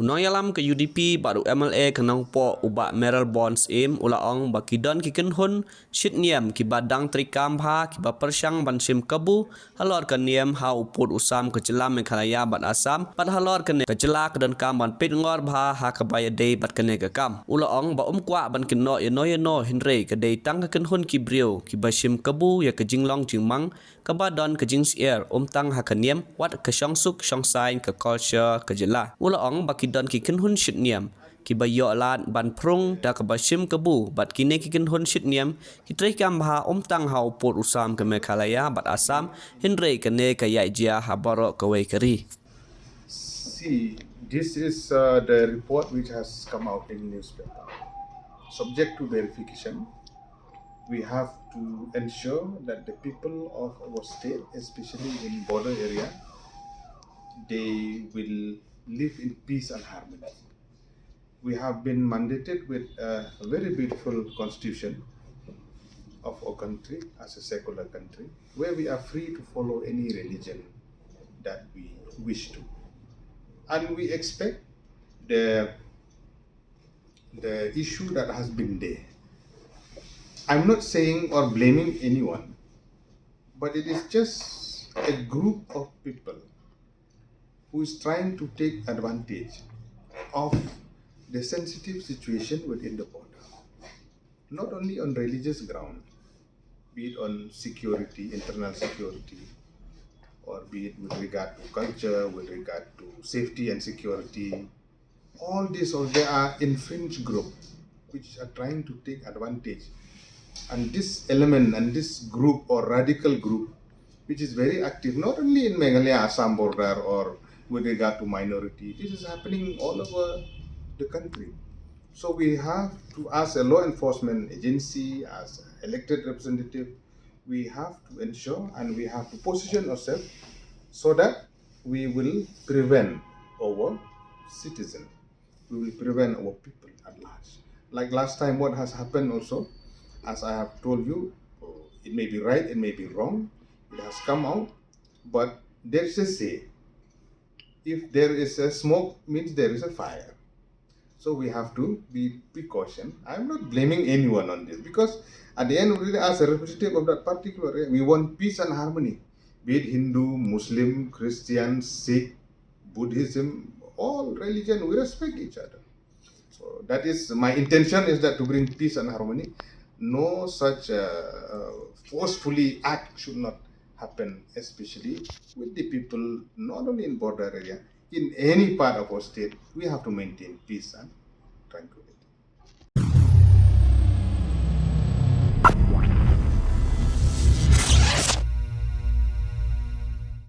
Unoyalam ke UDP baru MLA kenang po ubak Mayralborn Syiem ulaong bakidon ki Kynhun Shitniam ki badang trikam ha ki persyang ban Shim Kabu Halor ke Niam ha uput usam ke jelam Meghalaya bat Assam pat Halor ke jela ke dan kam ban pit ngor bha ha ke bayade bat kene ke kam ulaong ba kwa ban kinno yeno Henry ke dei tang ke Kynhun ki brio ki ba Shim Kabu ya ke jinglong jingmang ke badon ke jing sier tang ha ke Niam wat ke syong suk syong sain ke culture ke jela ulaong bakidon ki Kynhun Shitniam ki bayo lat ban prung da ke Shim Kabu bat kine ki Kynhun Shitniam ki trikam bha tang ha uput usam ke Meghalaya bat Assam Henry ke ne ke yai jia ha borok ke wei keri. See, this is the report which has come out in newspaper. Subject to verification, we have to ensure that the people of our state, especially in border area, they will live in peace and harmony. We have been mandated with a very beautiful constitution of our country as a secular country, where we are free to follow any religion that we wish to. And we expect the issue that has been there. I'm not saying or blaming anyone, but it is just a group of people who is trying to take advantage of the sensitive situation within the border, not only on religious ground, be it on security, internal security, or be it with regard to culture, with regard to safety and security. All this, or there are infringed groups which are trying to take advantage. And this element and this group or radical group, which is very active, not only in Meghalaya, Assam border, or with regard to minority, this is happening all over the country. So we have to, as a law enforcement agency, as elected representative, we have to ensure and we have to position ourselves so that we will prevent our citizens, we will prevent our people at large. Like last time, what has happened also, as I have told you, it may be right, it may be wrong, it has come out, but there's a say, if there is a smoke, means there is a fire. So we have to be precaution. I'm not blaming anyone on this, because at the end, really, as a representative of that particular area, we want peace and harmony, be it Hindu, Muslim, Christian, Sikh, Buddhism, all religion, we respect each other. So that is my intention, is that to bring peace and harmony. No such forcefully act should not happen, especially with the people, not only in border area, in any part of our state. We have to maintain peace and tranquility.